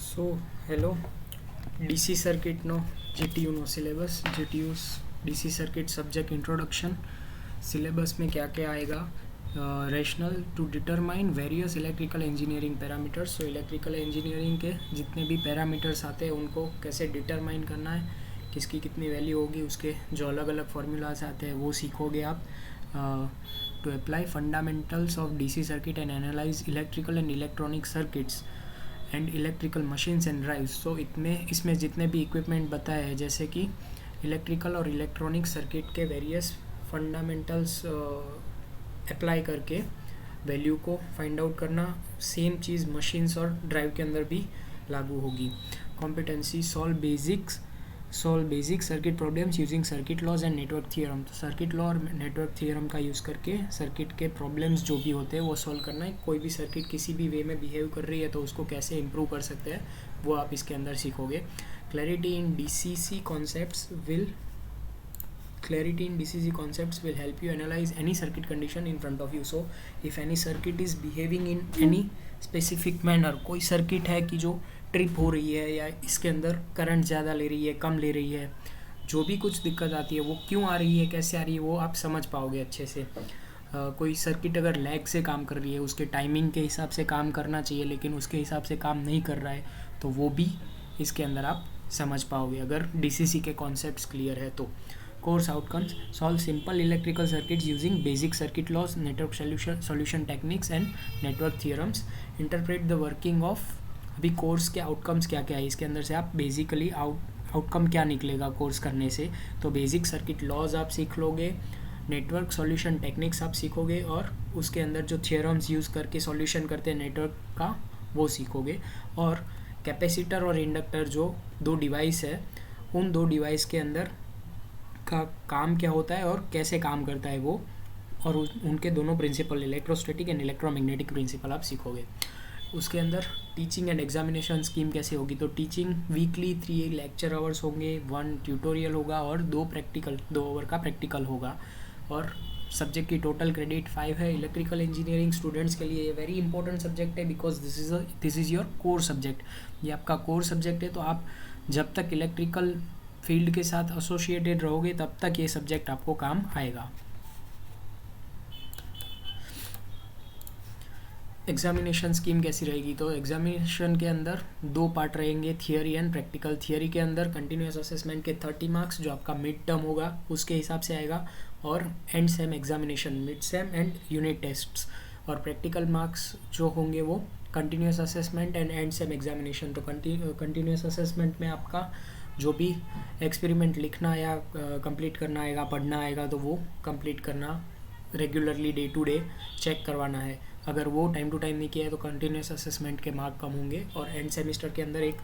સો hello DC સર્કિટનો જીટીયુનો syllabus GTU's DC circuit subject introduction syllabus में क्या क्या आएगा rationale to determine various electrical engineering parameters. So electrical engineering के जितने भी पैरामीटर्स आते हैं उनको कैसे डिटरमाइन करना है, किसकी कितनी वैल्यू होगी, उसके जो अलग अलग फार्मूलाज आते हैं वो सीखोगे आप। To apply fundamentals of DC circuit and analyse electrical and electronic circuits and electrical machines and drives. So इसमें जितने भी इक्विपमेंट बताए हैं जैसे कि इलेक्ट्रिकल और इलेक्ट्रॉनिक सर्किट के वेरियस फंडामेंटल्स अप्लाई करके वैल्यू को फाइंड आउट करना, सेम चीज़ मशीन्स और ड्राइव के अंदर भी लागू होगी। Competency solve basic circuit problems using circuit laws and network theorem. तो सर्किट लॉ और नेटवर्क थियरम का यूज़ करके सर्किट के प्रॉब्लम्स जो भी होते हैं वो सॉल्व करना है। कोई भी सर्किट किसी भी वे में बिहेव कर रही है तो उसको कैसे इम्प्रूव कर सकते हैं वो आप इसके अंदर सीखोगे। Clarity in DCC concepts will help you analyze any circuit condition in front of you. So if any circuit is behaving in any specific manner, कोई सर्किट है कि जो ट्रिप हो रही है या इसके अंदर करंट ज़्यादा ले रही है, कम ले रही है, जो भी कुछ दिक्कत आती है वो क्यों आ रही है, कैसे आ रही है, वो आप समझ पाओगे अच्छे से। कोई सर्किट अगर लैग से काम कर रही है, उसके टाइमिंग के हिसाब से काम करना चाहिए लेकिन उसके हिसाब से काम नहीं कर रहा है, तो वो भी इसके अंदर आप समझ पाओगे अगर डीसीसी के कॉन्सेप्ट्स क्लियर है तो। Course outcomes solve simple electrical circuits using basic circuit laws, network solution techniques and network theorems. Interpret the working of. अभी कोर्स के आउटकम्स क्या क्या है, इसके अंदर से आप बेसिकली आउटकम क्या निकलेगा कोर्स करने से, तो बेसिक सर्किट लॉज आप सीख लोगे, नेटवर्क सॉल्यूशन टेक्निक्स आप सीखोगे और उसके अंदर जो थियरम्स यूज़ करके सॉल्यूशन करते हैं नेटवर्क का वो सीखोगे। और कैपेसिटर और इंडक्टर जो दो डिवाइस है, उन दो डिवाइस के अंदर का काम क्या होता है और कैसे काम करता है वो, और उनके दोनों principle electrostatic and electromagnetic principle आप सीखोगे। उसके अंदर टीचिंग एंड एग्जामिनेशन स्कीम कैसे होगी, तो टीचिंग वीकली 3 लेक्चर आवर्स होंगे, 1 ट्यूटोरियल होगा और 2 आवर का प्रैक्टिकल होगा। और सब्जेक्ट की टोटल क्रेडिट 5 है। इलेक्ट्रिकल इंजीनियरिंग स्टूडेंट्स के लिए ये वेरी इंपॉर्टेंट सब्जेक्ट है because this is your core subject. ये आपका कोर सब्जेक्ट है, तो आप जब तक इलेक्ट्रिकल फील्ड के साथ एसोसिएटेड रहोगे तब तक ये सब्जेक्ट आपको काम आएगा। एग्जामिनेशन स्कीम कैसी रहेगी, तो एग्जामिनेशन के अंदर 2 पार्ट रहेंगे, थियरी एंड प्रैक्टिकल। थियरी के अंदर कंटिन्यूस असेसमेंट के 30 मार्क्स जो आपका मिड टर्म होगा उसके हिसाब से आएगा, और and same examination, mid sem and unit tests. और प्रैक्टिकल मार्क्स जो होंगे वो continuous assessment and same examination. तो कंटिन्यूस असेसमेंट में आपका जो भी एक्सपेरिमेंट लिखना या कंप्लीट करना आएगा, पढ़ना आएगा, तो वो कंप्लीट करना regularly day to day check करवाना है। अगर वो टाइम टू टाइम नहीं किया है तो कंटिन्यूस असेसमेंट के मार्क कम होंगे। और एंड सेमिस्टर के अंदर एक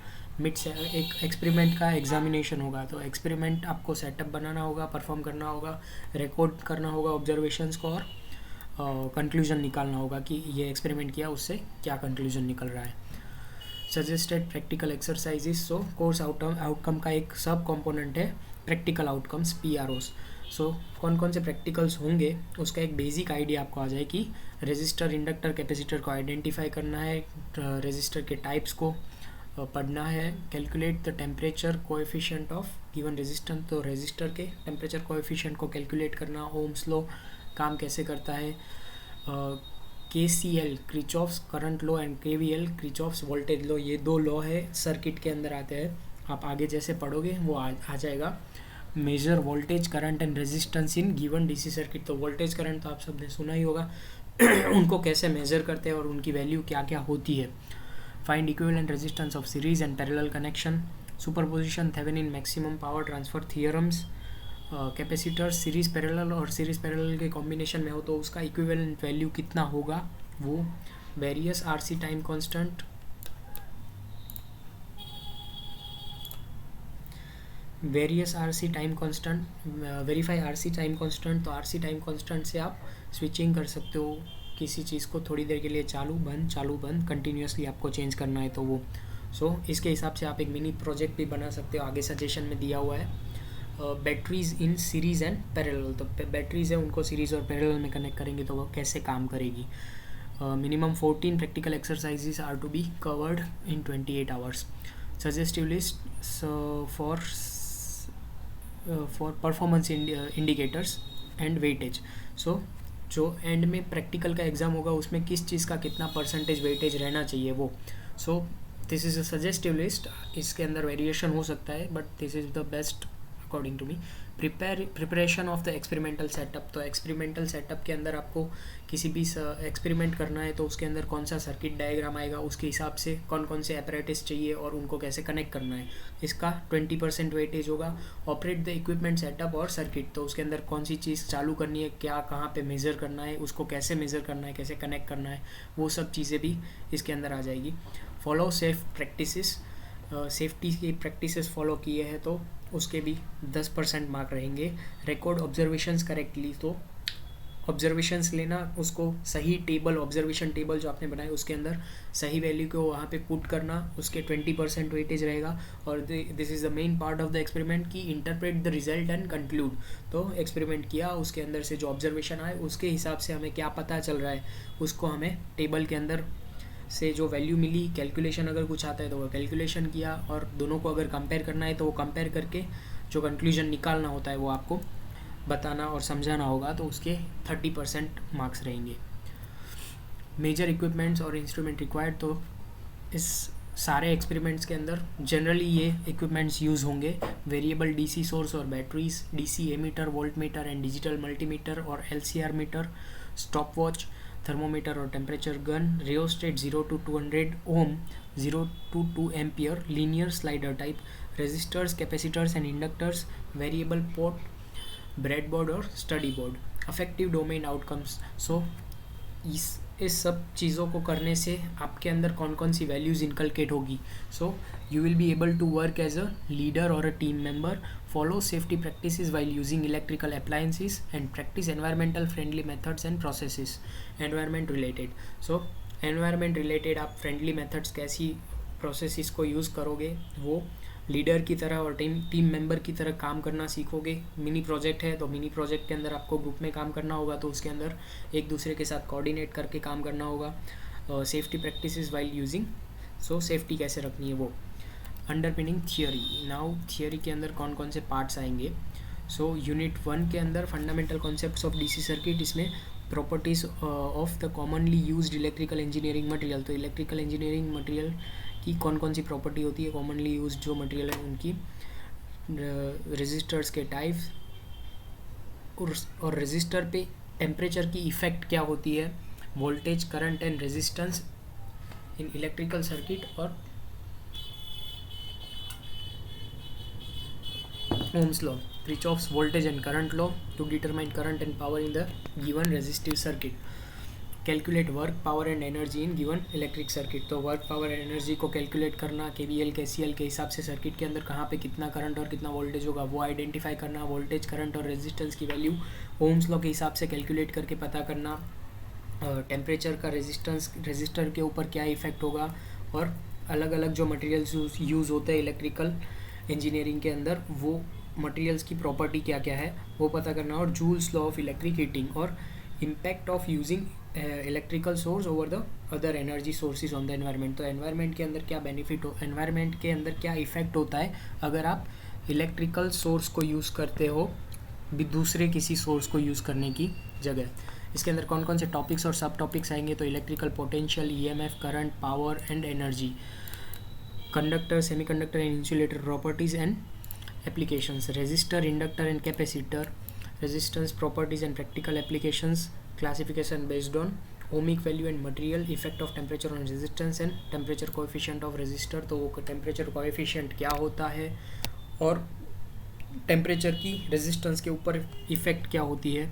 एक्सपेरिमेंट का एग्जामिनेशन होगा, तो एक्सपेरिमेंट आपको सेटअप बनाना होगा, परफॉर्म करना होगा, रिकॉर्ड करना होगा ऑब्जर्वेशंस को, और कंक्लूजन निकालना होगा कि ये एक्सपेरिमेंट किया उससे क्या कंक्लूजन निकल रहा है। Suggested practical exercises. सो कोर्स आउटकम का एक सब कॉम्पोनेंट है प्रैक्टिकल आउटकम्स, PROs। सो कौन कौन से प्रैक्टिकल्स होंगे उसका एक बेसिक आइडिया आपको आ जाए कि रेजिस्टर, इंडक्टर, कैपेसिटर को आइडेंटिफाई करना है, रेजिस्टर के टाइप्स को पढ़ना है, calculate the temperature coefficient of given resistance, तो रेजिस्टर के टेम्परेचर कोएफिशिएंट को कैलकुलेट करना, ओम्स लॉ काम कैसे करता है, KCL Kirchhoff's current law and KVL Kirchhoff's voltage law, ये 2 लॉ है सर्किट के अंदर आते हैं, आप आगे जैसे पढ़ोगे वो आ जाएगा। Measure voltage current and resistance in given DC circuit, तो वोल्टेज करंट तो आप सबने सुना ही होगा उनको कैसे मेजर करते हैं और उनकी वैल्यू क्या क्या होती है। Find equivalent resistance of series and parallel connection, superposition, Thevenin maximum power transfer theorems, capacitor series parallel और सीरीज पैरेलल के कॉम्बिनेशन में हो तो उसका इक्विवेलेंट वैल्यू कितना होगा वो, various RC time constant, verify RC time constant. तो RC टाइम कांस्टेंट से आप स्विचिंग कर सकते हो किसी चीज़ को थोड़ी देर के लिए चालू बंद कंटिन्यूसली आपको चेंज करना है तो वो। सो इसके हिसाब से आप एक मिनी प्रोजेक्ट भी बना सकते हो, आगे सजेशन में दिया हुआ है। Batteries in series and parallel, तो बैटरीज है उनको सीरीज़ और पैरेलल में कनेक्ट करेंगे तो वो कैसे काम करेगी। minimum 14 practical exercises are to be covered in 28 hours. Suggestive list for performance indicators and weightage. So जो एंड में प्रैक्टिकल का एग्ज़ाम होगा उसमें किस चीज़ का कितना परसेंटेज वेटेज रहना चाहिए वो. So this is a suggestive list. इसके अंदर वेरिएशन हो सकता है but this is the best according to me. Preparation of the experimental setup. तो एक्सपेरिमेंटल सेटअप के अंदर आपको किसी भी एक्सपेरिमेंट करना है तो उसके अंदर कौन सा सर्किट डायग्राम आएगा, उसके हिसाब से कौन कौन से अपैरेटस चाहिए और उनको कैसे कनेक्ट करना है, इसका 20% वेटेज होगा. ऑपरेट द इक्विपमेंट सेटअप और सर्किट. तो उसके अंदर कौन सी चीज़ चालू करनी है, क्या कहाँ पे मेज़र करना है, उसको कैसे मेज़र करना है, कैसे कनेक्ट करना है, वो सब चीज़ें भी इसके अंदर आ जाएगी. Follow safe practices. सेफ्टी की प्रैक्टिसेस फॉलो किए हैं तो उसके भी 10% मार्क रहेंगे. Record observations correctly. तो ऑब्जर्वेशंस लेना, उसको सही टेबल, ऑब्जर्वेशन टेबल जो आपने बनाया उसके अंदर सही वैल्यू को वहाँ पे पुट करना, उसके 20% वेटेज रहेगा. और this is the main part of the experiment कि interpret the result and conclude. तो एक्सपेरिमेंट किया, उसके अंदर से जो ऑब्जर्वेशन आए उसके हिसाब से हमें क्या पता चल रहा है उसको हमें टेबल के अंदर से जो वैल्यू मिली, कैलकुलेशन अगर कुछ आता है तो वो कैलकुलेशन किया, और दोनों को अगर कंपेयर करना है तो वो कंपेयर करके जो कंक्लूजन निकालना होता है वो आपको बताना और समझाना होगा. तो उसके 30% मार्क्स रहेंगे. मेजर इक्विपमेंट्स और इंस्ट्रूमेंट रिक्वायर्ड. तो इस सारे एक्सपेरिमेंट्स के अंदर जनरली ये इक्विपमेंट्स यूज़ होंगे. वेरिएबल डीसी सोर्स और batteries, DC ammeter, volt meter and digital multimeter और LCR meter, stop watch, thermometer और temperature gun, rheostat 0 to 200 ohm, 0 to 2 ampere, linear slider type, resistors, capacitors and inductors, variable port, breadboard और study board. Affective domain outcomes. So इस सब चीज़ों को करने से आपके अंदर कौन कौन सी वैल्यूज़ इनकलकेट होगी. So you will be able to work as a leader और a team member, follow safety practices while using electrical appliances and practice environmental friendly methods and processes. environment related. so environment related आप friendly methods कैसी processes को use करोगे, वो leader की तरह और team member की तरह काम करना सीखोगे. मिनी प्रोजेक्ट है तो मिनी प्रोजेक्ट के अंदर आपको ग्रुप में काम करना होगा, तो उसके अंदर एक दूसरे के साथ कोऑर्डिनेट करके काम करना होगा. Safety practices while using. सो सेफ्टी कैसे रखनी है वो. Underpinning theory. नाउ थियोरी के अंदर कौन कौन से पार्ट्स आएंगे. सो यूनिट 1 के अंदर fundamental concepts of DC circuit. इसमें properties of the commonly used electrical engineering material. तो इलेक्ट्रिकल इंजीनियरिंग मटेरियल की कौन कौन सी प्रॉपर्टी होती है, कॉमनली यूज्ड जो मटेरियल है उनकी. रेजिस्टर्स के टाइप्स और रेजिस्टर पे टेम्परेचर की इफ़ेक्ट क्या होती है. Voltage, current and resistance in electrical circuit. और Ohm's law, Kirchhoff's voltage and current law to determine current and power in the given resistive circuit. Calculate work, power and energy in given electric circuit. तो work, power and energy को calculate करना, KVL, KCL के हिसाब से circuit के अंदर कहाँ पे कितना करंट और कितना वोल्टेज होगा वो आइडेंटिफाई करना. वोल्टेज, करंट और रेजिस्टेंस की वैल्यू ओम्स लॉ के हिसाब से कैलकुलेट करके पता करना. टेम्परेचर का रेजिस्टर के ऊपर क्या इफेक्ट होगा, और अलग अलग जो मटेरियल्स यूज़ होते हैं इलेक्ट्रिकल इंजीनियरिंग के अंदर वो मटेरियल्स की प्रॉपर्टी क्या क्या है वो पता करना. और Joule's law of electric heating और impact of using electrical source over the other energy sources on the environment. तो एनवायरनमेंट के अंदर क्या बेनिफिट हो, एनवायरनमेंट के अंदर क्या इफेक्ट होता है अगर आप इलेक्ट्रिकल सोर्स को यूज़ करते हो भी दूसरे किसी सोर्स को यूज़ करने की जगह. इसके अंदर कौन कौन से टॉपिक्स और सब टॉपिक्स आएंगे. तो electrical potential, EMF, current, power and energy, conductor, semiconductor and insulator properties and applications, resistor, inductor and capacitor, resistance, properties and practical applications, classification based on ohmic value and material, effect of temperature on resistance and temperature coefficient of resistor. तो वो temperature coefficient क्या होता है और temperature की resistance के ऊपर effect क्या होती है.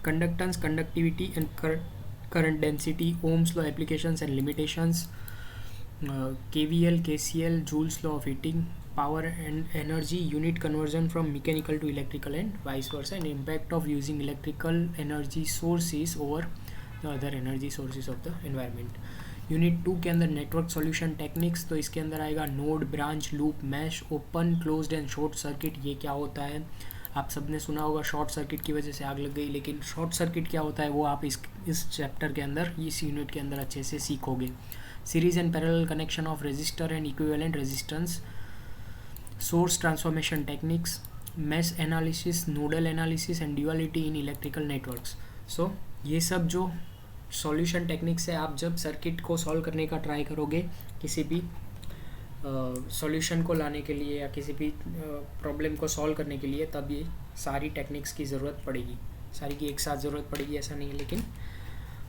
conductance, conductivity and current density, Ohm's law applications and limitations, KVL, KCL, Joule's law of heating, power and energy, unit conversion from mechanical to electrical and vice versa, and impact of using electrical energy sources over the other energy sources of the environment. Unit 2 के अंदर network solution techniques. तो इसके अंदर आएगा node, branch, loop, mesh, open, closed and short circuit, ये क्या होता है. आप सबने सुना होगा शॉर्ट सर्किट की वजह से आग लग गई, लेकिन शॉर्ट सर्किट क्या होता है वो आप इस चैप्टर के अंदर, इस यूनिट के अंदर अच्छे से सीखोगे। Series and parallel connection of resistor and equivalent resistance, source transformation techniques, mesh analysis, nodal analysis and duality in electrical networks. So ये सब जो सॉल्यूशन टेक्निक्स है, आप जब सर्किट को सॉल्व करने का ट्राई करोगे किसी भी सॉल्यूशन को लाने के लिए या किसी भी प्रॉब्लम को सॉल्व करने के लिए, तब ये सारी टेक्निक्स की ज़रूरत पड़ेगी। सारी की एक साथ ज़रूरत पड़ेगी ऐसा नहीं है, लेकिन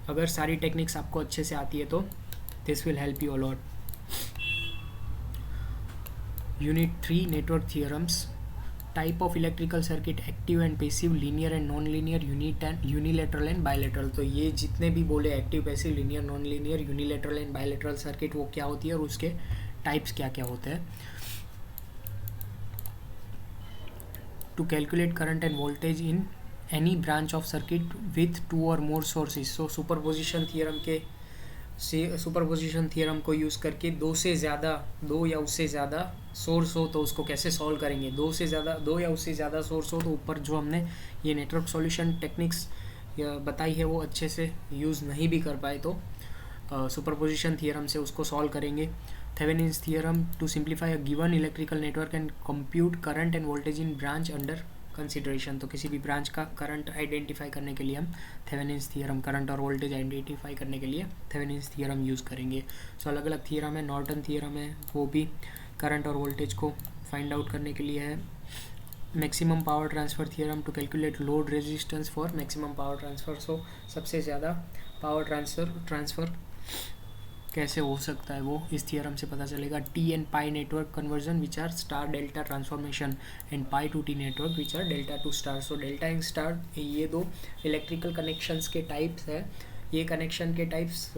अगर सारी टेक्निक्स आपको अच्छे से आती है तो this will help you a lot. Unit 3 network theorems, type of electrical circuit, active and passive, linear and non linear, unilateral and bilateral. तो ये जितने भी बोले active, passive, linear, non linear, unilateral and bilateral circuit, वो क्या होती है और उसके टाइप्स क्या क्या होते हैं। To calculate current and voltage in any branch of circuit with 2 or more sources. So superposition theorem को यूज़ करके दो या उससे ज़्यादा सोर्स हो तो उसको कैसे सॉल्व करेंगे। दो या उससे ज़्यादा सोर्स हो तो ऊपर जो हमने ये नेटवर्क सॉल्यूशन टेक्निक्स बताई है वो अच्छे से यूज़ नहीं भी कर पाए तो सुपरपोजिशन थ्योरम से उसको सॉल्व करेंगे। Thevenin's theorem, to simplify a given electrical network and compute current and voltage in branch under consideration. तो किसी भी ब्रांच का करंट आइडेंटिफाई करने के लिए हम थेवेनिन्स थ्योरम, करंट और वोल्टेज आइडेंटिफाई करने के लिए थेवेनिन्स थ्योरम यूज़ करेंगे। सो अलग अलग थ्योरम है, नॉर्टन थ्योरम है, वो भी करंट और वोल्टेज को फाइंड आउट करने के लिए है। Maximum power transfer theorem, to calculate load resistance for maximum power transfer. So सबसे ज़्यादा पावर ट्रांसफ़र कैसे हो सकता है वो इस थियरम से पता चलेगा। T and pi network conversion which are star delta transformation and pi to T network which are delta to star. So delta and star ये दो इलेक्ट्रिकल कनेक्शंस के टाइप्स है। ये कनेक्शन के टाइप्स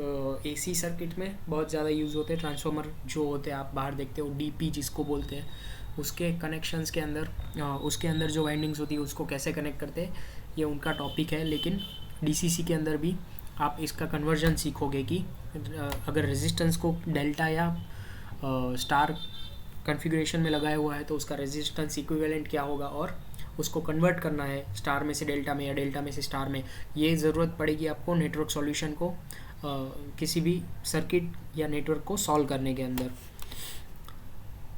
एसी सर्किट में बहुत ज़्यादा use होते हैं। ट्रांसफॉर्मर जो होते हैं आप बाहर देखते हो, डीपी जिसको बोलते हैं, उसके कनेक्शंस के अंदर उसके अंदर जो वाइंडिंग्स होती है उसको कैसे कनेक्ट करते हैं ये उनका टॉपिक है। लेकिन डीसीसी के अंदर भी आप इसका कन्वर्जन सीखोगे कि अगर रेजिस्टेंस को डेल्टा या स्टार कॉन्फ़िगरेशन में लगाया हुआ है तो उसका रेजिस्टेंस इक्विवेलेंट क्या होगा और उसको कन्वर्ट करना है स्टार में से डेल्टा में या डेल्टा में से स्टार में। ये ज़रूरत पड़ेगी आपको नेटवर्क सॉल्यूशन को किसी भी सर्किट या नेटवर्क को सॉल्व करने के अंदर,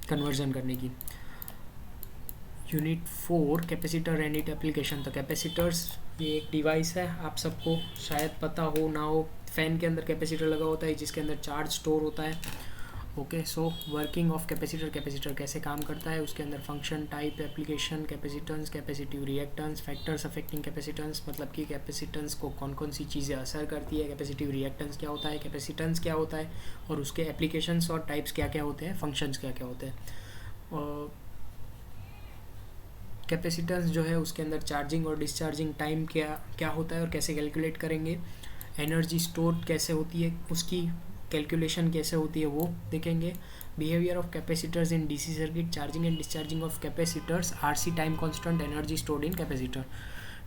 कन्वर्जन करने की। Unit 4 capacitor and it application. तो कैपेसिटर्स ये एक डिवाइस है, आप सबको शायद पता हो ना हो। फैन के अंदर कैपेसिटर लगा होता है जिसके अंदर चार्ज स्टोर होता है। Okay, so working of capacitor कैसे काम करता है, उसके अंदर function, type, application, capacitance, capacitive reactance, factors affecting capacitance, मतलब कि कैपेसिटेंस को कौन कौन सी चीज़ें असर करती है, कैपेसिटिव रिएक्टेंस क्या होता है, कैपेसिटेंस क्या होता है और उसके एप्लीकेशंस और टाइप्स क्या क्या होते हैं, फंक्शंस क्या क्या होते हैं। कैपेसिटेंस जो है उसके अंदर चार्जिंग और डिस्चार्जिंग टाइम क्या होता है और कैसे कैलकुलेट करेंगे, एनर्जी स्टोर कैसे होती है उसकी कैलकुलेशन कैसे होती है वो देखेंगे। Behaviour of capacitors in DC circuit, charging and discharging of capacitors, RC time constant, energy stored in capacitor,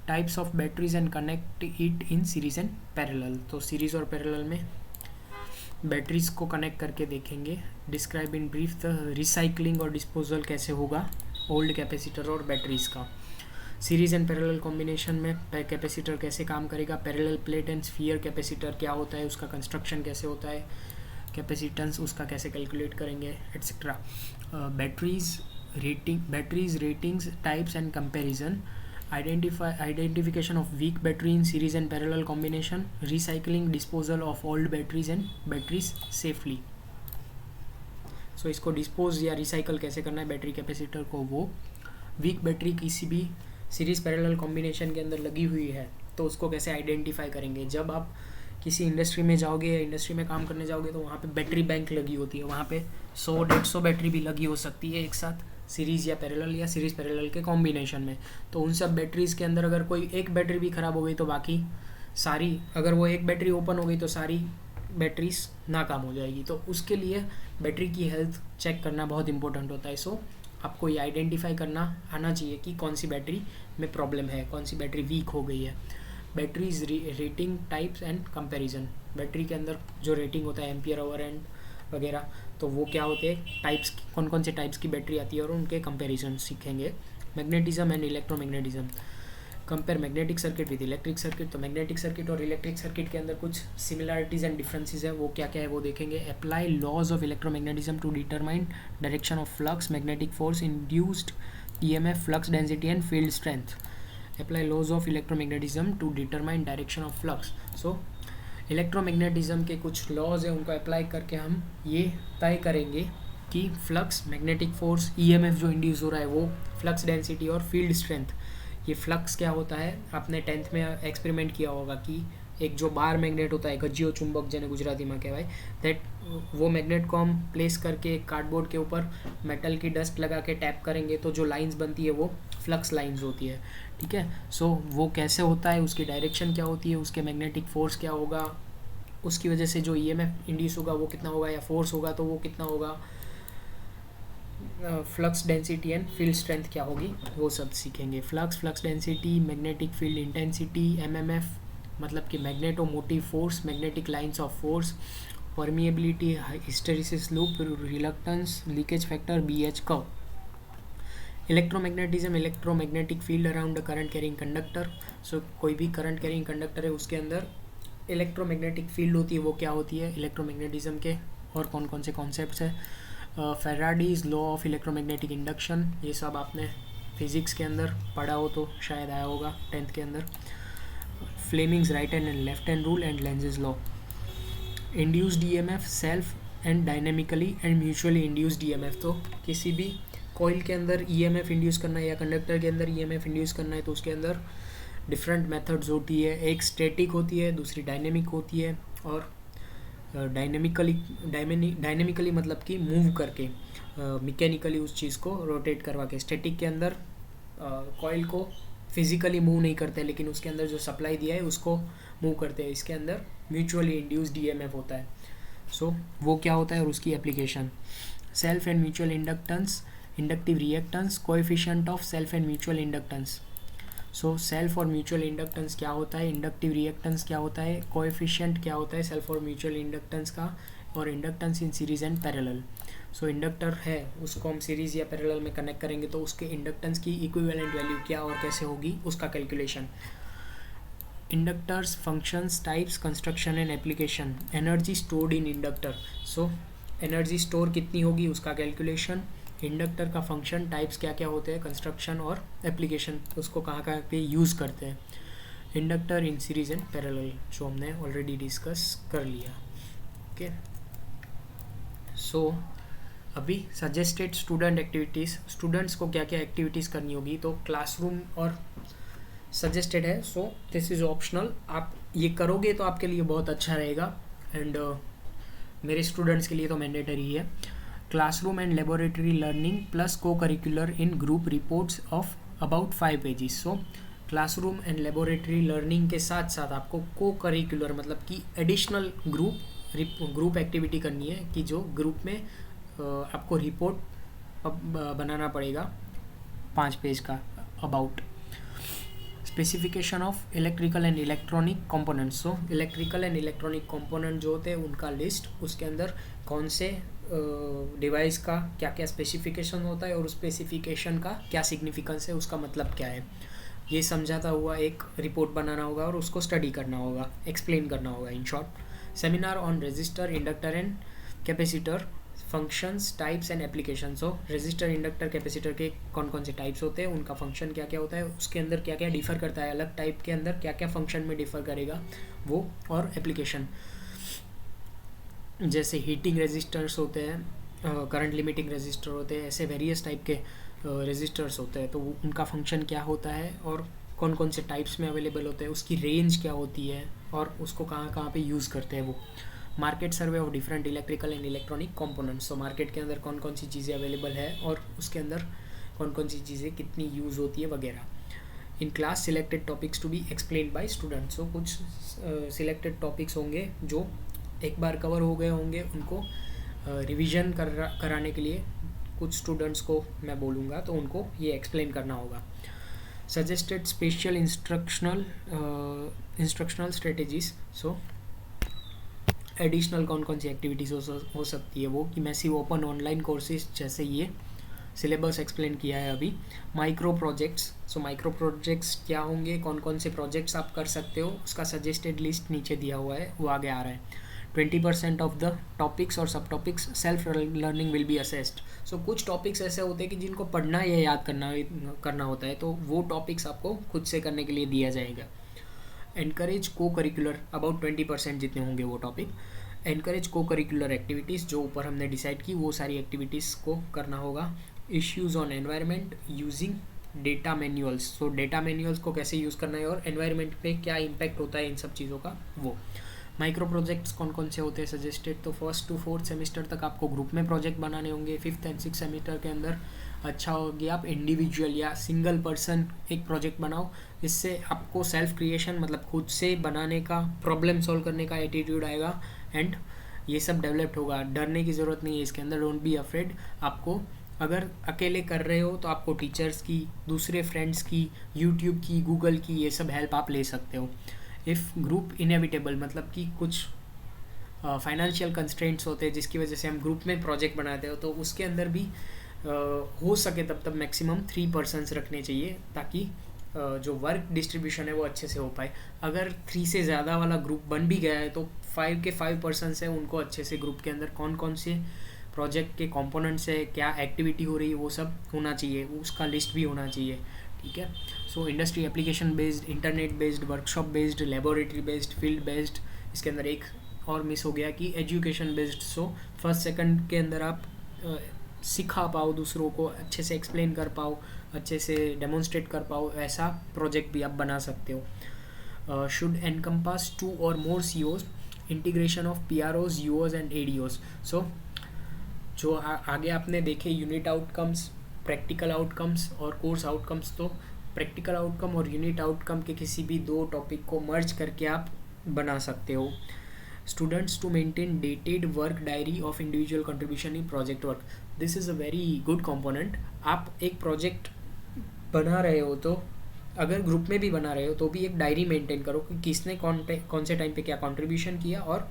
types of batteries and connect it in series and parallel. तो सीरीज और पैरेलल में batteries को connect करके देखेंगे। Describe in brief the recycling और disposal कैसे होगा old capacitor और बैटरीज का। सीरीज एंड पैरेलल कॉम्बिनेशन में कैपेसिटर कैसे काम करेगा, parallel plate and sphere capacitor क्या होता है, उसका कंस्ट्रक्शन कैसे होता है, कैपेसिटेंस उसका कैसे कैलकुलेट करेंगे, etcetera. Batteries ratings, types and comparison, identification of weak battery in series and parallel combination, recycling, disposal of old batteries and batteries safely। सो इसको डिस्पोज या रिसाइकल कैसे करना है बैटरी कैपेसिटर को। वो वीक बैटरी किसी भी सीरीज पैरेलल कॉम्बिनेशन के अंदर लगी हुई है तो उसको कैसे आइडेंटिफाई करेंगे। जब आप किसी इंडस्ट्री में जाओगे या इंडस्ट्री में काम करने जाओगे तो वहाँ पे बैटरी बैंक लगी होती है, वहाँ पे 100-150 बैटरी भी लगी हो सकती है एक साथ, सीरीज़ या पैरेलल या सीरीज़ पैरेलल के कॉम्बिनेशन में। तो उन सब बैटरीज़ के अंदर अगर कोई एक बैटरी भी ख़राब हो गई तो बाकी सारी, अगर वो एक बैटरी ओपन हो गई तो सारी बैटरीज नाकाम हो जाएगी। तो उसके लिए बैटरी की हेल्थ चेक करना बहुत इंपॉर्टेंट होता है। सो आपको ये आइडेंटिफाई करना आना चाहिए कि कौन सी बैटरी में प्रॉब्लम है, कौन सी बैटरी वीक हो गई है। Batteries rating, types and comparison, battery के अंदर जो रेटिंग होता है एम्पियर आवर एंड वगैरह, तो वो क्या होते हैं, टाइप्स कौन कौन से टाइप्स की बैटरी आती है और उनके कंपैरिजन सीखेंगे। Magnetism and electromagnetism, compare magnetic circuit with electric circuit. तो मैग्नेटिक सर्किट और इलेक्ट्रिक सर्किट के अंदर कुछ सिमिलरिटीज़ एंड डिफरेंसेस है, वो क्या क्या है वो देखेंगे। Apply laws of electromagnetism to determine direction of flux, magnetic force, induced EMF, flux density and field strength. Apply laws of electromagnetism to determine direction of flux. So electromagnetism के कुछ laws है, उनको अप्लाई करके हम ये तय करेंगे कि फ्लक्स, मैग्नेटिक फोर्स, ईएमएफ जो इंड्यूस हो रहा है वो, फ्लक्स डेंसिटी और फील्ड स्ट्रेंथ। ये फ्लक्स क्या होता है, आपने 10th में एक्सपेरिमेंट किया होगा कि एक जो बार मैग्नेट होता है, गज्जियो चुंबक જેને ગુજરાતીમાં કહેવાય, दैट वो मैग्नेट को हम प्लेस करके एक कार्डबोर्ड के ऊपर मेटल की डस्ट लगा के टैप करेंगे तो जो लाइंस बनती है वो फ्लक्स लाइंस होती है, ठीक है। सो वो कैसे होता है, उसकी डायरेक्शन क्या होती है, उसके मैग्नेटिक फोर्स क्या होगा, उसकी वजह से जो ईएमएफ इंड्यूस होगा वो कितना होगा, या फोर्स होगा तो वो कितना होगा, flux density and field strength क्या होगी, वो सब सीखेंगे। Flux density, magnetic field intensity, MMF मतलब कि magnetomotive force, magnetic lines of force, permeability, hysteresis loop, reluctance, leakage factor, BH curve. Electromagnetism, electromagnetic field around the current carrying conductor. So कोई भी current carrying conductor है उसके अंदर electromagnetic field होती है, वो क्या होती है। इलेक्ट्रोमैग्नेटिज्म के और कौन कौन से कॉन्सेप्ट्स है, फेराडीज लॉ ऑफ इलेक्ट्रोमैग्नेटिक इंडक्शन, ये सब आपने फिजिक्स के अंदर पढ़ा हो तो शायद आया होगा 10th के अंदर। Fleming's right hand and left hand rule and Lenz's law. Induced EMF, self and dynamically and mutually induced EMF. तो किसी भी कॉइल के अंदर ईएमएफ इंड्यूस करना है या कंडक्टर के अंदर ईएमएफ इंड्यूस करना है तो उसके अंदर डिफरेंट मेथड्स होती है, एक स्टैटिक होती है, दूसरी डायनेमिक होती है, और डायनेमिकली मतलब कि मूव करके, मैकेनिकली उस चीज़ को रोटेट करवा के। स्टैटिक के अंदर कॉइल को फिजिकली मूव नहीं करते लेकिन उसके अंदर जो सप्लाई दिया है उसको मूव करते हैं, इसके अंदर म्यूचुअली इंड्यूस्ड ईएमएफ होता है। सो वो क्या होता है और उसकी application. Self and mutual inductance, inductive reactance, coefficient of self and mutual inductance. So self और म्यूचुअल इंडक्टेंस क्या होता है, इंडक्टिव रिएक्टेंस क्या होता है, कोएफिशिएंट क्या होता है सेल्फ और म्यूचुअल इंडक्टेंस का, और inductance in series and parallel. So inductor है उसको हम सीरीज या पैरेलल में कनेक्ट करेंगे तो उसके इंडक्टेंस की इक्विवेलेंट वैल्यू क्या और कैसे होगी उसका calculation. Inductors, functions, types, construction and application. Energy stored in inductor, so energy store कितनी होगी उसका कैलकुलेशन। इंडक्टर का फंक्शन, टाइप्स क्या क्या होते हैं, कंस्ट्रक्शन और एप्लीकेशन, उसको कहाँ कहाँ पे यूज़ करते हैं। Inductor in series and parallel जो हमने ऑलरेडी डिस्कस कर लिया, ओके। सो अभी सजेस्टेड स्टूडेंट एक्टिविटीज़, स्टूडेंट्स को क्या क्या एक्टिविटीज़ करनी होगी, तो क्लासरूम और सजेस्टेड है, सो दिस इज़ ऑप्शनल। आप ये करोगे तो आपके लिए बहुत अच्छा रहेगा, एंड मेरे स्टूडेंट्स के लिए तो मैंडेटरी है। Classroom and laboratory learning plus co curricular in group reports of about 5 pages. So classroom and laboratory learning के साथ साथ आपको को करिकुलर मतलब कि एडिशनल ग्रुप एक्टिविटी करनी है कि जो ग्रुप में आपको रिपोर्ट बनाना पड़ेगा 5 पेज का about. Specification of electrical and electronic components. So electrical and electronic component जो होते हैं उनका लिस्ट, उसके अंदर कौन से डिवाइस का क्या क्या स्पेसिफिकेशन होता है और उस स्पेसिफिकेशन का क्या सिग्निफिकेंस है, उसका मतलब क्या है, ये समझाता हुआ एक रिपोर्ट बनाना होगा और उसको स्टडी करना होगा, एक्सप्लेन करना होगा in short. Seminar on resistor, inductor and capacitor, functions, types and application. So resistor, inductor, capacitor के कौन कौन से टाइप्स होते हैं, उनका फंक्शन क्या क्या होता है, उसके अंदर क्या क्या डिफ़र करता है, अलग टाइप के अंदर क्या क्या फंक्शन में डिफ़र करेगा वो, और एप्लीकेशन जैसे हीटिंग रेजिस्टर्स होते हैं, करंट लिमिटिंग रेजिस्टर होते हैं, ऐसे वेरियस टाइप के रेजिस्टर्स होते हैं, तो उनका फंक्शन क्या होता है और कौन कौन से टाइप्स में अवेलेबल होते हैं, उसकी रेंज क्या होती है और उसको कहाँ कहाँ पे यूज़ करते हैं वो। Market survey of different electrical and electronic components. तो मार्केट के अंदर कौन कौन सी चीज़ें अवेलेबल है और उसके अंदर कौन कौन सी चीज़ें कितनी यूज़ होती है वगैरह। In class selected topics to be explain by students. So कुछ सिलेक्टेड टॉपिक्स होंगे जो एक बार कवर हो गए होंगे, उनको रिवीजन कराने के लिए कुछ स्टूडेंट्स को मैं बोलूँगा तो उनको ये एक्सप्लेन करना होगा। Suggested special instructional strategies. सो एडिशनल कौन कौन सी एक्टिविटीज़ हो सकती है वो, कि मैसिव ओपन ऑनलाइन कोर्सेज जैसे ये सिलेबस एक्सप्लेन किया है अभी। Micro projects, so micro projects क्या होंगे, कौन कौन से प्रोजेक्ट्स आप कर सकते हो, उसका सजेस्टेड लिस्ट नीचे दिया हुआ है, वो आगे आ रहा है। 20% ऑफ द टॉपिक्स और sub topics self learning will be assessed. So कुछ टॉपिक्स ऐसे होते हैं कि जिनको पढ़ना या याद करना होता है, तो वो टॉपिक्स आपको खुद से करने के लिए दिया जाएगा। एनकरेज को करिकुलर, अबाउट 20% जितने होंगे वो टॉपिक। एनकरेज को करिकुलर एक्टिविटीज़, जो ऊपर हमने डिसाइड की वो सारी एक्टिविटीज़ को करना होगा। Issues on environment using data manuals, so data manuals को कैसे यूज़ करना है और एनवायरनमेंट पे क्या इम्पैक्ट होता है इन सब चीज़ों का, वो। माइक्रो प्रोजेक्ट्स कौन कौन से होते हैं सजेस्टेड, तो 1st to 4th सेमेस्टर तक आपको ग्रुप में प्रोजेक्ट बनाने होंगे। 5th and 6th सेमेस्टर के अंदर अच्छा होगी आप इंडिविजुअल या सिंगल पर्सन एक प्रोजेक्ट बनाओ। इससे आपको सेल्फ क्रिएशन, मतलब खुद से बनाने का, प्रॉब्लम सॉल्व करने का एटीट्यूड आएगा एंड ये सब डेवलप्ड होगा। डरने की ज़रूरत नहीं है इसके अंदर, डोंट बी अफ्रेड। आपको अगर अकेले कर रहे हो तो आपको टीचर्स की, दूसरे फ्रेंड्स की, यूट्यूब की, गूगल की, ये सब हेल्प आप ले सकते हो। इफ़ ग्रुप इनएविटेबल, मतलब कि कुछ फाइनेंशियल कंस्ट्रेंट्स होते हैं जिसकी वजह से हम ग्रुप में प्रोजेक्ट बनाते हो, तो उसके अंदर भी हो सके तब मैक्सिमम 3 पर्सन्स रखने चाहिए, ताकि जो वर्क डिस्ट्रीब्यूशन है वो अच्छे से हो पाए। अगर 3 से ज़्यादा वाला ग्रुप बन भी गया है तो 5 के 5 पर्सन्स हैं, उनको अच्छे से ग्रुप के अंदर कौन कौन से प्रोजेक्ट के कंपोनेंट्स है, क्या एक्टिविटी हो रही है, वो सब होना चाहिए, उसका लिस्ट भी होना चाहिए, ठीक है। So industry application based, internet based, workshop based, laboratory based, field based. इसके अंदर एक और मिस हो गया कि एजुकेशन बेस्ड। सो 1st 2nd के अंदर आप सिखा पाओ, दूसरों को अच्छे से एक्सप्लेन कर पाओ, अच्छे से डेमोन्स्ट्रेट कर पाओ, ऐसा प्रोजेक्ट भी आप बना सकते हो। Should encompass 2 or more COs, integration of PROs, UOs and ADOs। So जो आगे आपने देखे यूनिट आउटकम्स, प्रैक्टिकल आउटकम्स और कोर्स आउटकम्स, तो प्रैक्टिकल आउटकम और यूनिट आउटकम के किसी भी 2 टॉपिक को मर्ज करके आप बना सकते हो। Students to maintain dated work diary of individual contribution in project work, this is a very good component. आप एक प्रोजेक्ट बना रहे हो तो अगर ग्रुप में भी बना रहे हो तो भी एक डायरी मेंटेन करो कि किसने कौन से टाइम पे क्या कंट्रीब्यूशन किया और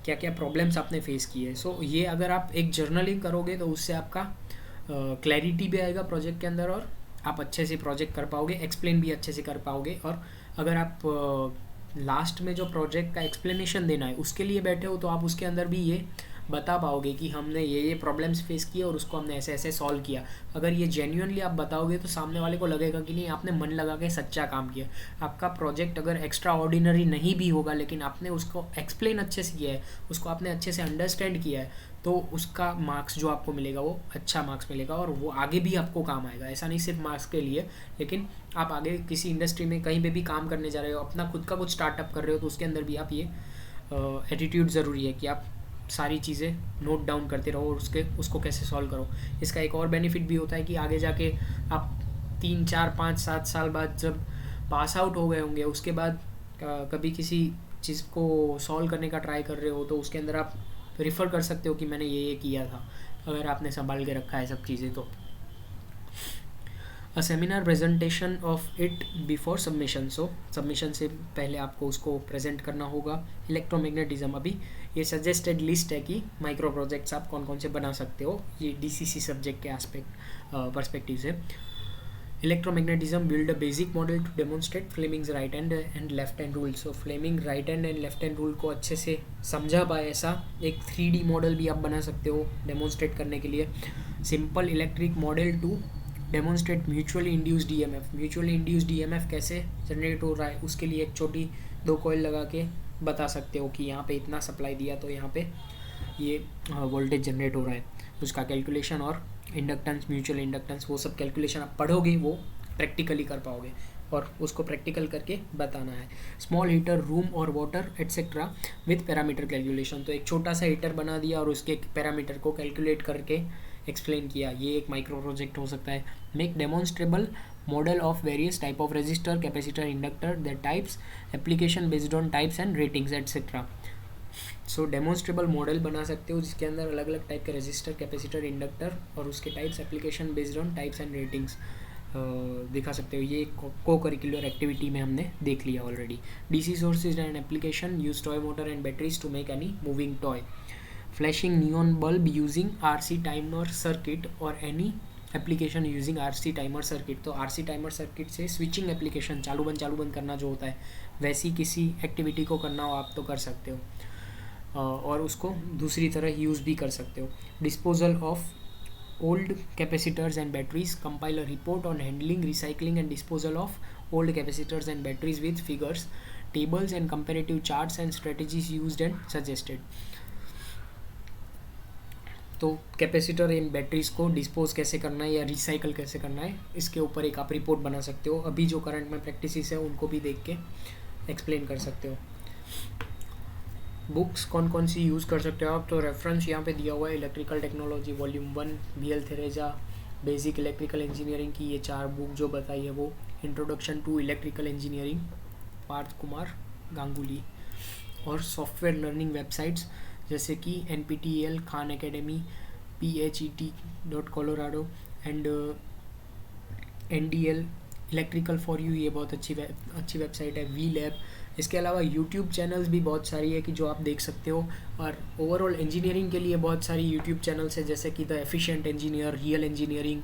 क्या क्या प्रॉब्लम्स आपने फेस किए। सो ये अगर आप एक जर्नलिंग करोगे तो उससे आपका क्लैरिटी भी आएगा प्रोजेक्ट के अंदर, और आप अच्छे से प्रोजेक्ट कर पाओगे, एक्सप्लेन भी अच्छे से कर पाओगे। और अगर आप लास्ट में जो प्रोजेक्ट का एक्सप्लेनेशन देना है उसके लिए बैठे हो तो आप उसके अंदर भी ये बता पाओगे कि हमने ये प्रॉब्लम्स फेस किए और उसको हमने ऐसे ऐसे सॉल्व किया। अगर ये जेन्युइनली आप बताओगे तो सामने वाले को लगेगा कि नहीं, आपने मन लगा के सच्चा काम किया। आपका प्रोजेक्ट अगर एक्स्ट्रा ऑर्डिनरी नहीं भी होगा लेकिन आपने उसको एक्सप्लेन अच्छे से किया है, उसको आपने अच्छे से अंडरस्टैंड किया है, तो उसका मार्क्स जो आपको मिलेगा वो अच्छा मार्क्स मिलेगा और वो आगे भी आपको काम आएगा। ऐसा नहीं सिर्फ मार्क्स के लिए, लेकिन आप आगे किसी इंडस्ट्री में कहीं पे भी काम करने जा रहे हो, अपना खुद का कुछ स्टार्टअप कर रहे हो, तो उसके अंदर भी आप ये एटीट्यूड ज़रूरी है कि आप सारी चीज़ें नोट डाउन करते रहो और उसको कैसे सॉल्व करो। इसका एक और बेनिफिट भी होता है कि आगे जाके आप 3, 4, 5, 7 साल बाद जब पास आउट हो गए होंगे, उसके बाद कभी किसी चीज़ को सॉल्व करने का ट्राई कर रहे हो तो उसके अंदर आप रिफ़र कर सकते हो कि मैंने ये किया था, अगर आपने संभाल के रखा है सब चीज़ें तो। A seminar presentation of it before submission, so submission से पहले आपको उसको प्रेजेंट करना होगा। इलेक्ट्रोमैग्नेटिज्म, अभी ये सजेस्टेड लिस्ट है कि माइक्रो प्रोजेक्ट्स आप कौन कौन से बना सकते हो, ये DCC सब्जेक्ट के पर्सपेक्टिव से। Electromagnetism build a basic model to demonstrate Fleming's right hand and left hand rule. So Fleming right hand and left hand rule को अच्छे से समझा पाए ऐसा एक 3D मॉडल भी आप बना सकते हो डेमोन्स्ट्रेट करने के लिए। Simple electric model to demonstrate mutually induced EMF। Mutually induced EMF कैसे जनरेट हो रहा है उसके लिए एक छोटी 2 कॉइल लगा के बता सकते हो कि यहाँ पे इतना सप्लाई दिया तो यहाँ पे ये वोल्टेज जनरेट हो रहा है। उसका कैलकुलेशन और इंडक्टेंस, म्यूचुअल इंडक्टेंस, वो सब कैलकुलेशन आप पढ़ोगे, वो प्रैक्टिकली कर पाओगे और उसको प्रैक्टिकल करके बताना है। स्मॉल हीटर, रूम और water etcetera with parameter calculation, तो एक छोटा सा हीटर बना दिया और उसके पैरामीटर को कैलकुलेट करके एक्सप्लेन किया, ये एक माइक्रो प्रोजेक्ट हो सकता है। Make demonstrable model of various type of resistor, capacitor, inductor, the types, application based on types and ratings etcetera. So demonstrable model बना सकते हो जिसके अंदर अलग अलग टाइप के रजिस्टर, कैपेसिटर, इंडक्टर और उसके types, application based on types and ratings दिखा सकते हो। ये को करिकुलर एक्टिविटी में हमने देख लिया already. DC sources and application, use toy motor and batteries to make any moving toy. Flashing neon bulb using RC timer circuit or any application using RC timer circuit. तो RC timer circuit से switching application चालू बंद करना जो होता है, वैसी किसी एक्टिविटी को करना हो आप तो कर सकते हो, और उसको दूसरी तरह यूज़ भी कर सकते हो। Disposal of old capacitors and batteries, compile a report on handling, recycling and disposal of old capacitors and batteries with figures, tables and comparative charts and strategies used and suggested। तो capacitor and batteries को dispose कैसे करना है या recycle कैसे करना है, इसके ऊपर एक आप रिपोर्ट बना सकते हो। अभी जो करंट में प्रैक्टिसेस है उनको भी देख के एक्सप्लेन कर सकते हो। बुक्स कौन कौन सी यूज़ कर सकते हो आप, तो रेफरेंस यहाँ पे दिया हुआ है, electrical technology volume 1, BL Theraja, basic electrical engineering की ये 4 बुक जो बताई है वो, introduction to electrical engineering Partha Kumar Ganguly, और सॉफ्टवेयर लर्निंग वेबसाइट्स जैसे कि NPTEL, Khan Academy, PHET.Colorado and NDL electrical for you, ये बहुत अच्छी वेबसाइट है, वी लैब। इसके अलावा यूट्यूब चैनल्स भी बहुत सारी है कि जो आप देख सकते हो, और ओवरऑल इंजीनियरिंग के लिए बहुत सारी यूट्यूब चैनल्स है जैसे कि the efficient engineer, real engineering,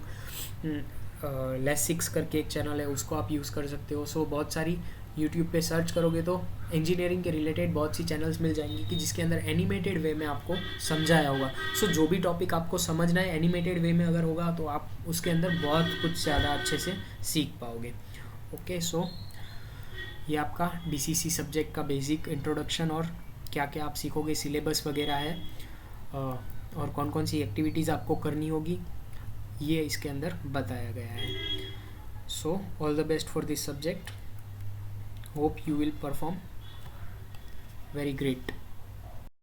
Lasix करके एक चैनल है उसको आप यूज़ कर सकते हो। सो बहुत सारी यूट्यूब पे सर्च करोगे तो इंजीनियरिंग के रिलेटेड बहुत सी चैनल्स मिल जाएंगी कि जिसके अंदर एनिमेटेड वे में आपको समझाया होगा। सो जो भी टॉपिक आपको समझना है एनिमेटेड वे में अगर होगा तो आप उसके अंदर बहुत कुछ ज़्यादा अच्छे से सीख पाओगे। ओके, सो ये आपका DCC सब्जेक्ट का बेसिक इंट्रोडक्शन और क्या क्या आप सीखोगे, सिलेबस वगैरह है, और कौन कौन सी एक्टिविटीज़ आपको करनी होगी, ये इसके अंदर बताया गया है। So all the best for this subject, hope you will perform very great।